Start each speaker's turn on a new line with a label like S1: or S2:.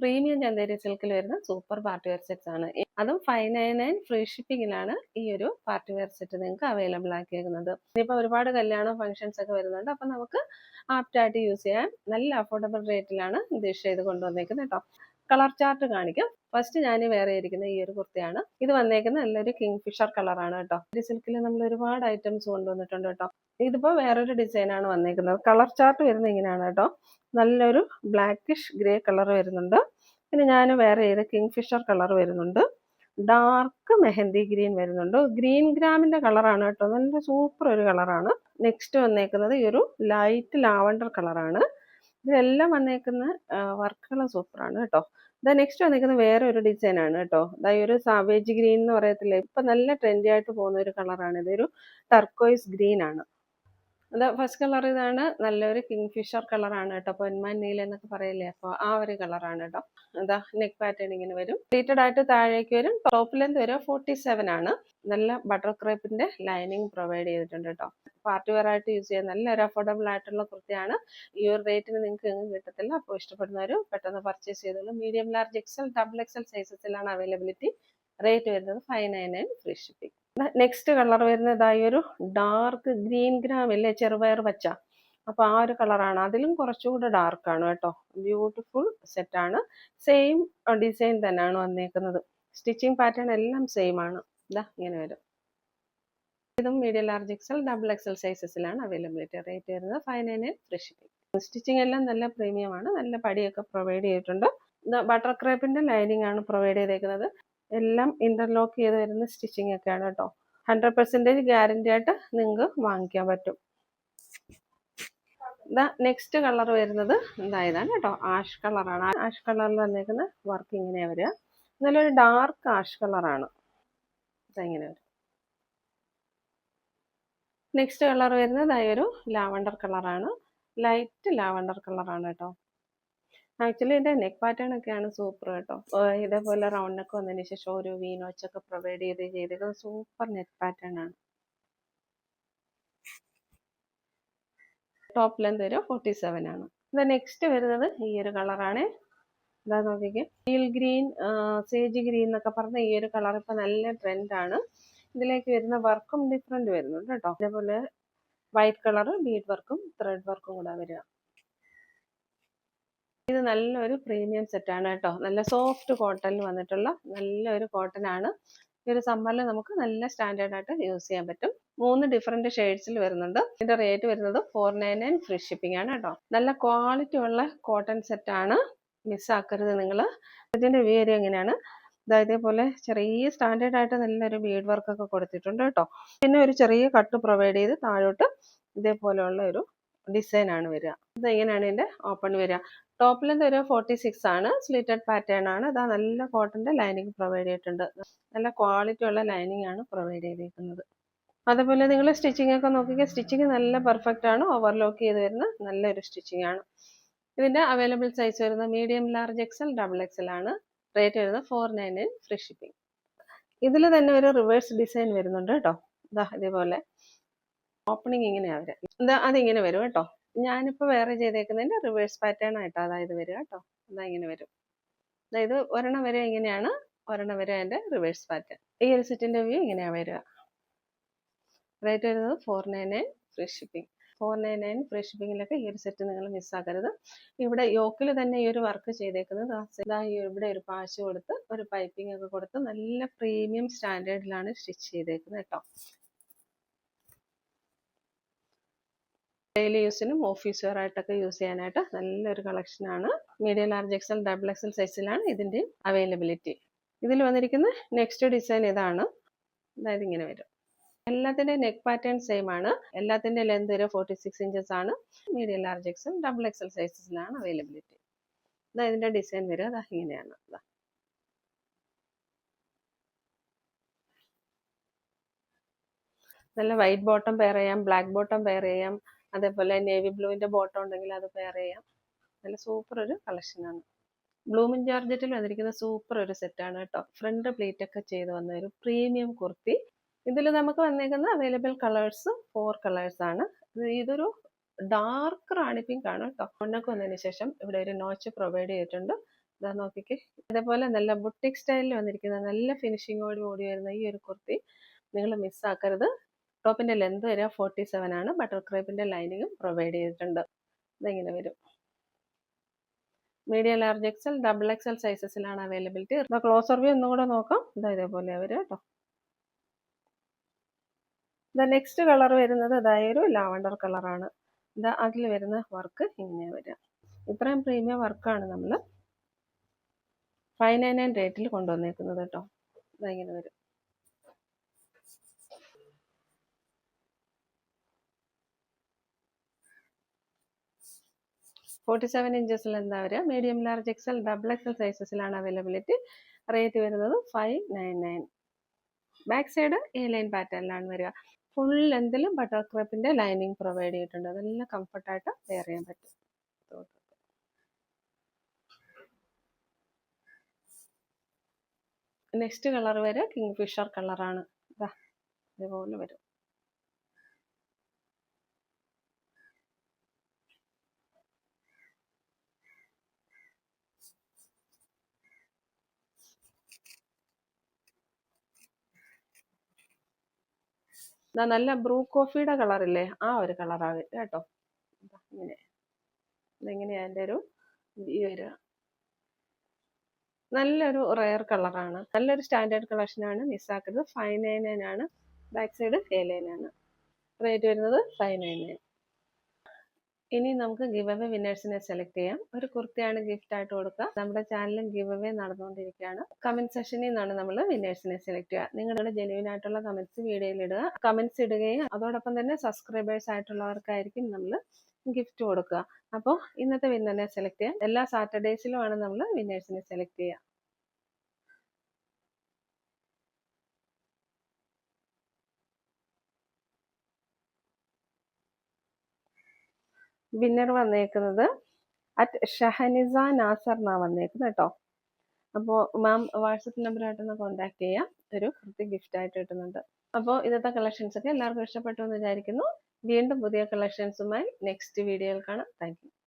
S1: Premium Chanderi സിൽക്കിൽ വരുന്ന super party wear sets ആണ്. അതും 599 ഫ്രീ ഷിപ്പിങ്ങിലാണ് ഈ ഒരു പാർട്ടി വെയർ സെറ്റ് നിങ്ങൾക്ക് അവൈലബിൾ ആക്കിയിരിക്കുന്നത്. ഇനിയിപ്പോൾ ഒരുപാട് കല്യാണം ഫംഗ്ഷൻസ് ഒക്കെ വരുന്നുണ്ട്. അപ്പം നമുക്ക് ആപ്റ്റായിട്ട് യൂസ് ചെയ്യാൻ നല്ല അഫോർഡബിൾ റേറ്റിലാണ് ഇത് ചെയ്ത് കൊണ്ടുവന്നേക്കുന്നത് കേട്ടോ. കളർ ചാർട്ട് കാണിക്കാം. ഫസ്റ്റ് ഞാൻ വേറെ ഇരിക്കുന്ന ഈ ഒരു കുർത്തിയാണ്. ഇത് വന്നേക്കുന്ന നല്ലൊരു കിങ് ഫിഷർ കളറാണ് കേട്ടോ. ഈ സിൽക്കിൽ നമ്മൾ ഒരുപാട് ഐറ്റംസ് കൊണ്ടുവന്നിട്ടുണ്ട് കേട്ടോ. ഇതിപ്പോൾ വേറൊരു ഡിസൈനാണ് വന്നേക്കുന്നത്. കളർ ചാർട്ട് വരുന്നത് ഇങ്ങനെയാണ് കേട്ടോ. നല്ലൊരു ബ്ലാക്കിഷ് ഗ്രേ കളർ വരുന്നുണ്ട്. പിന്നെ ഞാൻ വേറെ ചെയ്ത കിങ് ഫിഷർ കളർ വരുന്നുണ്ട്. ഡാർക്ക് മെഹന്തി ഗ്രീൻ വരുന്നുണ്ട്. ഗ്രീൻ ഗ്രാമിന്റെ കളറാണ് കേട്ടോ. നല്ല സൂപ്പർ ഒരു കളറാണ്. നെക്സ്റ്റ് വന്നേക്കുന്നത് ഈ ഒരു ലൈറ്റ് ലാവണ്ടർ കളറാണ്. ഇതെല്ലാം വന്നേക്കുന്ന വർക്കുകൾ സൂപ്പറാണ് കേട്ടോ. ഇതാ നെക്സ്റ്റ് വന്നേക്കുന്നത് വേറെ ഒരു ഡിസൈൻ ആണ് കേട്ടോ. ഈ ഒരു സാവേജ് ഗ്രീൻ എന്ന് പറയത്തില്ലേ, ഇപ്പൊ നല്ല ട്രെൻഡി ആയിട്ട് പോകുന്ന ഒരു കളറാണ്. ഇതൊരു ടർക്കോയ്സ് ഗ്രീൻ ആണ്. അത് ഫസ്റ്റ് കളർ ഇതാണ്. നല്ലൊരു കിങ് ഫിഷർ കളറാണ് കേട്ടോ. പൊന്മാൻ നീല എന്നൊക്കെ പറയില്ലേ, അപ്പോൾ ആ ഒരു കളറാണ് കേട്ടോ. എന്താ നെക്ക് പാറ്റേൺ ഇങ്ങനെ വരും. പ്ലീറ്റഡ് ആയിട്ട് താഴേക്ക് വരും. ടോപ്പ് ലെന്ത് വരെ 47 ആണ്. നല്ല ബട്ടർ ക്രേപ്പിന്റെ ലൈനിങ് പ്രൊവൈഡ് ചെയ്തിട്ടുണ്ട് കേട്ടോ. പാർട്ടി വെയർ ആയിട്ട് യൂസ് ചെയ്യാൻ നല്ലൊരു അഫോർഡബിൾ ആയിട്ടുള്ള കുർത്തിയാണ്. ഈ ഒരു റേറ്റിന് നിങ്ങൾക്ക് എങ്ങും കിട്ടത്തില്ല. അപ്പോൾ ഇഷ്ടപ്പെടുന്നവർ പെട്ടെന്ന് പർച്ചേസ് ചെയ്തോളൂ. Medium, large, XL, double XL സൈസസിലാണ് അവൈലബിലിറ്റി. റേറ്റ് വരുന്നത് 599 ഫ്രീ ഷിപ്പിംഗ്. നെക്സ്റ്റ് കളർ വരുന്നത് ഈ ഒരു ഡാർക്ക് ഗ്രീൻ ഗ്രാം ഇല്ലേ, ചെറുപയർ പച്ച, അപ്പൊ ആ ഒരു കളറാണ്. അതിലും കുറച്ചുകൂടെ ഡാർക്കാണ് കേട്ടോ. ബ്യൂട്ടിഫുൾ സെറ്റാണ്. സെയിം ഡിസൈൻ തന്നെയാണ് വന്നേക്കുന്നത്. സ്റ്റിച്ചിങ് പാറ്റേൺ എല്ലാം സെയിം ആണ്. ഇതാ ഇങ്ങനെ വരും. ഇതും medium, large, XL, double XL സൈസസിലാണ് അവൈലബിലിറ്റി. റേറ്റ് വരുന്നത് 599 ഫ്രീ ഷിപ്പിംഗ്. സ്റ്റിച്ചിങ് എല്ലാം നല്ല പ്രീമിയം ആണ്. നല്ല പടിയൊക്കെ പ്രൊവൈഡ് ചെയ്തിട്ടുണ്ട്. ബട്ടർ ക്രേപ്പിന്റെ ലൈനിങ് ആണ് പ്രൊവൈഡ് ചെയ്തേക്കുന്നത്. എല്ലാം ഇന്റർലോക്ക് ചെയ്ത് വരുന്ന സ്റ്റിച്ചിങ് ഒക്കെയാണ് കേട്ടോ. 100% ഗ്യാരണ്ടി ആയിട്ട് നിങ്ങൾക്ക് വാങ്ങിക്കാൻ പറ്റും. നെക്സ്റ്റ് കളർ വരുന്നത് ഇതാണ് കേട്ടോ. ആഷ് കളറാണ്. ആഷ് കളറിൽ വന്നേക്കുന്ന വർക്ക് ഇങ്ങനെയാ വരിക. നല്ലൊരു ഡാർക്ക് ആഷ് കളറാണ്. ഇതെങ്ങനെ വരും. നെക്സ്റ്റ് കളർ വരുന്നത് ഒരു ലാവണ്ടർ കളറാണ്. ലൈറ്റ് ലാവണ്ടർ കളറാണ് കേട്ടോ. ആക്ച്വലി ഇതിന്റെ നെക്ക് പാറ്റേൺ ഒക്കെയാണ് സൂപ്പർ കേട്ടോ. ഇതേപോലെ റൗണ്ട് നെക്ക് വന്നതിന് ശേഷം ഒരു വി നോച്ച് ഒക്കെ പ്രൊവൈഡ് ചെയ്ത് സൂപ്പർ നെക്ക് പാറ്റേൺ ആണ്. ടോപ്പ് ലെന്ത് വരെ 47 ആണ്. ഇത് നെക്സ്റ്റ് വരുന്നത് ഈ ഒരു കളറാണ്. ഇതാ നോക്കിക്കേ, ടീൽ ഗ്രീൻ, സേജ് ഗ്രീൻ എന്നൊക്കെ പറഞ്ഞ ഈ ഒരു കളർ ഇപ്പൊ നല്ല ട്രെൻഡാണ്. ഇതിലേക്ക് വരുന്ന വർക്കും ഡിഫറെന്റ് വരുന്നുണ്ട് കേട്ടോ. അതേപോലെ വൈറ്റ് കളർ ബീഡ് വർക്കും ത്രെഡ് വർക്കും കൂടെ വരിക. ഇത് നല്ലൊരു പ്രീമിയം സെറ്റാണ് കേട്ടോ. നല്ല സോഫ്റ്റ് കോട്ടണിൽ വന്നിട്ടുള്ള നല്ലൊരു കോട്ടൺ ആണ്. ഈ ഒരു സമ്മറിൽ നമുക്ക് നല്ല സ്റ്റാൻഡേർഡ് ആയിട്ട് യൂസ് ചെയ്യാൻ പറ്റും. 3 ഡിഫറെന്റ് ഷെയ്ഡ്സിൽ വരുന്നുണ്ട്. ഇതിന്റെ റേറ്റ് വരുന്നത് 499 ഫ്രീ ഷിപ്പിംഗ് ആണ് കേട്ടോ. നല്ല ക്വാളിറ്റി ഉള്ള കോട്ടൺ സെറ്റാണ്. മിസ്സാക്കരുത് നിങ്ങൾ. ഇതിന്റെ വ്യൂ എങ്ങനെയാണ്, ഇതേപോലെ ചെറിയ സ്റ്റാൻഡേർഡ് ആയിട്ട് നല്ലൊരു ബീഡ് വർക്ക് ഒക്കെ കൊടുത്തിട്ടുണ്ട് കേട്ടോ. പിന്നെ ഒരു ചെറിയ കട്ട് പ്രൊവൈഡ് ചെയ്ത് താഴോട്ട് ഇതേപോലെയുള്ള ഒരു ഡിസൈൻ ആണ് വരിക. ഇത് എങ്ങനെയാണ് ഇതിന്റെ ഓപ്പൺ വരിക. ടോപ്പ് ലെന്ത് ഒരു 46 ആണ്. സ്ലിറ്റഡ് പാറ്റേൺ ആണ്. ഇതാ നല്ല കോട്ടന്റെ ലൈനിങ് പ്രൊവൈഡ് ചെയ്തിട്ടുണ്ട്. നല്ല ക്വാളിറ്റി ഉള്ള ലൈനിങ് ആണ് പ്രൊവൈഡ് ചെയ്തിരിക്കുന്നത്. അതുപോലെ നിങ്ങൾ സ്റ്റിച്ചിങ് ഒക്കെ നോക്കിയാൽ സ്റ്റിച്ചിങ് നല്ല പെർഫെക്റ്റ് ആണ്. ഓവർലോക്ക് ചെയ്ത് വരുന്ന നല്ലൊരു സ്റ്റിച്ചിങ് ആണ്. ഇതിന്റെ അവൈലബിൾ സൈസ് വരുന്നത് medium, large, XL, double XL ആണ്. റേറ്റ് വരുന്നത് 499 ഫ്രീ ഷിപ്പിംഗ്. ഇതിൽ തന്നെ ഒരു റിവേഴ്സ് ഡിസൈൻ വരുന്നുണ്ട് കേട്ടോ. ഇതാ ഇതേപോലെ ഓപ്പണിങ് ഇങ്ങനെയാ വരിക. അതിങ്ങനെ വരും കേട്ടോ. ഞാനിപ്പോൾ വേറെ ചെയ്തേക്കുന്നതിന്റെ റിവേഴ്സ് പാറ്റേൺ ആയിട്ട് അതായത് വരിക കേട്ടോ. ഇങ്ങനെ വരും. അതായത് ഒരെണ്ണം വരെ ഇങ്ങനെയാണ്, ഒരെണ്ണം വരെ അതിന്റെ റിവേഴ്സ് പാറ്റേൺ. ഈ ഒരു സെറ്റിന്റെ വ്യൂ ഇങ്ങനെയാ വരിക. റേറ്റ് വരുന്നത് 499 ഫ്രീ ഷിപ്പിംഗ്. 499 ഫ്രീ ഷിപ്പിംഗിലൊക്കെ ഈ ഒരു സെറ്റ് നിങ്ങൾ മിസ്സാക്കരുത്. ഇവിടെ യോക്കിൽ തന്നെ ഈ ഒരു വർക്ക് ചെയ്തേക്കുന്നത് ഇവിടെ ഒരു പാച്ച് കൊടുത്ത് ഒരു പൈപ്പിംഗ് ഒക്കെ കൊടുത്ത് നല്ല പ്രീമിയം സ്റ്റാൻഡേർഡിലാണ് സ്റ്റിച്ച് ചെയ്തേക്കുന്നത് കേട്ടോ. ഡെയിലി യൂസിനും ഓഫീസ് വെയർ ആയിട്ടൊക്കെ യൂസ് ചെയ്യാനായിട്ട് നല്ലൊരു കളക്ഷനാണ്. Medium, large, XL, double XL സൈസിലാണ് ഇതിന്റെ അവൈലബിലിറ്റി. ഇതിൽ വന്നിരിക്കുന്ന നെക്സ്റ്റ് ഡിസൈൻ ഇതാണ്. അതായത് ഇങ്ങനെ വരും. എല്ലാത്തിന്റെ നെക്ക് പാറ്റേൺ സെയിം ആണ്. എല്ലാത്തിന്റെ ലെന്ത് വരെ 46 ഇഞ്ചസ് ആണ്. Medium, large, XL, double XL സൈസസിലാണ് അവൈലബിലിറ്റി. ഇതിന്റെ ഡിസൈൻ വരിക ഇങ്ങനെയാണ്. നല്ല വൈറ്റ് ബോട്ടം പെയർ ചെയ്യാം, ബ്ലാക്ക് ബോട്ടം പെയർ ചെയ്യാം. അതേപോലെ നേവി ബ്ലൂവിന്റെ ബോട്ടം ഉണ്ടെങ്കിൽ അത് പെയർ ചെയ്യാം. നല്ല സൂപ്പർ ഒരു കളക്ഷനാണ്. ബ്ലൂമിൻ ജോർജറ്റിൽ വന്നിരിക്കുന്ന സൂപ്പർ ഒരു സെറ്റാണ് കേട്ടോ. ഫ്രണ്ട് പ്ലീറ്റ് ഒക്കെ ചെയ്ത് വന്ന ഒരു പ്രീമിയം കുർത്തി. ഇതിൽ നമുക്ക് വന്നേക്കുന്ന അവൈലബിൾ കളേഴ്സ് 4 കളേഴ്സ് ആണ്. ഇതൊരു ഡാർക്ക് റാണി പിങ്ക് ആണ് കേട്ടോ. ഒന്നൊക്കെ വന്നതിന് ശേഷം ഇവിടെ ഒരു നോച്ച് പ്രൊവൈഡ് ചെയ്തിട്ടുണ്ട്. ഇതാ നോക്കിക്കേ, അതേപോലെ നല്ല ബുട്ടിക് സ്റ്റൈലിൽ വന്നിരിക്കുന്ന നല്ല ഫിനിഷിങ്ങോട് കൂടി വരുന്ന ഈ ഒരു കുർത്തി നിങ്ങൾ മിസ്സാക്കരുത്. ടോപ്പിന്റെ ലെന്ത് വരെ 47 ആണ്. ബട്ടർ ക്രേപ്പിന്റെ ലൈനിങ്ങും പ്രൊവൈഡ് ചെയ്തിട്ടുണ്ട്. ഇതെങ്ങനെ വരും. Medium, large XL, double XL സൈസസിലാണ് അവൈലബിലിറ്റി. ക്ലോസർ വ്യൂ ഒന്നും കൂടെ നോക്കാം. ഇതാ ഇതേപോലെ വരും കേട്ടോ. ഇതാ നെക്സ്റ്റ് കളർ വരുന്നത് ഇതായൊരു ലാവണ്ടർ കളറാണ്. ഇതാ അതിൽ വരുന്ന വർക്ക് ഇങ്ങനെ വരിക. ഇത്രയും പ്രീമിയം വർക്കാണ് നമ്മൾ 599 റേറ്റിൽ കൊണ്ടുവന്നേക്കുന്നത് കേട്ടോ. ഇങ്ങനെ വരും. $47 ഇഞ്ചസിൽ എന്താ വരിക. Medium, large XL, double XL സൈസസിലാണ് അവൈലബിലിറ്റി. റേറ്റ് വരുന്നത് 599. ബാക്ക് സൈഡ് എ ലൈൻ പാറ്റേണിലാണ് വരിക. ഫുൾ ലെന്തിലും ബട്ടർ ക്രേപ്പിന്റെ ലൈനിങ് പ്രൊവൈഡ് ചെയ്തിട്ടുണ്ട്. അതെല്ലാം കംഫർട്ടായിട്ട് വെയർ ചെയ്യാൻ പറ്റും. നെക്സ്റ്റ് കളർ വരെ കിങ് ഫിഷർ കളറാണ്. ഇതേപോലെ വരും. നല്ല ബ്രൂ കോഫിയുടെ കളറില്ലേ, ആ ഒരു കളറാണ് കേട്ടോ. ഇങ്ങനെ ഇതെങ്ങനെയാ എൻ്റെ ഒരു ഈ വരിക. നല്ലൊരു റെയർ കളറാണ്. നല്ലൊരു സ്റ്റാൻഡേർഡ് കളക്ഷനാണ്. മിസ്സാക്കരുത്. 599 ആണ്. ബാക്ക് സൈഡ് എ ലൈൻ ആണ്. റേറ്റ് വരുന്നത് 599. ഇനി നമുക്ക് ഗിവ് അവേ വിന്നേഴ്സിനെ സെലക്ട് ചെയ്യാം. ഒരു കുർത്തിയാണ് ഗിഫ്റ്റ് ആയിട്ട് കൊടുക്കുക. നമ്മുടെ ചാനലിൽ ഗിവ് അവേ നടന്നുകൊണ്ടിരിക്കുകയാണ്. കമന്റ് സെഷനിൽ നിന്നാണ് നമ്മൾ വിന്നേഴ്സിനെ സെലക്ട് ചെയ്യുക. നിങ്ങളുടെ ജെന്യുവൻ ആയിട്ടുള്ള കമന്റ്സ് വീഡിയോയിൽ ഇടുക. കമന്റ്സ് ഇടുകയും അതോടൊപ്പം തന്നെ സബ്സ്ക്രൈബേഴ്സ് ആയിട്ടുള്ളവർക്കായിരിക്കും നമ്മൾ ഗിഫ്റ്റ് കൊടുക്കുക. അപ്പോൾ ഇന്നത്തെ വിന്നറിനെ സെലക്ട് ചെയ്യാം. എല്ലാ സാറ്റർഡേസിലുമാണ് നമ്മൾ വിന്നേഴ്സിനെ സെലക്ട് ചെയ്യുക. വിന്നർ വന്നേക്കുന്നത് ഷഹനിസ നാസർ എന്നാ വന്നേക്കുന്നത് കേട്ടോ. അപ്പോൾ മാം വാട്സപ്പ് നമ്പറായിട്ടൊന്ന് കോൺടാക്ട് ചെയ്യാം. ഒരു കുർത്തി ഗിഫ്റ്റ് ആയിട്ട് കിട്ടുന്നുണ്ട്. അപ്പോൾ ഇന്നത്തെ കളക്ഷൻസ് ഒക്കെ എല്ലാവർക്കും ഇഷ്ടപ്പെട്ടു എന്ന് വിചാരിക്കുന്നു. വീണ്ടും പുതിയ കളക്ഷൻസുമായി നെക്സ്റ്റ് വീഡിയോയിൽ കാണാം. Thank you.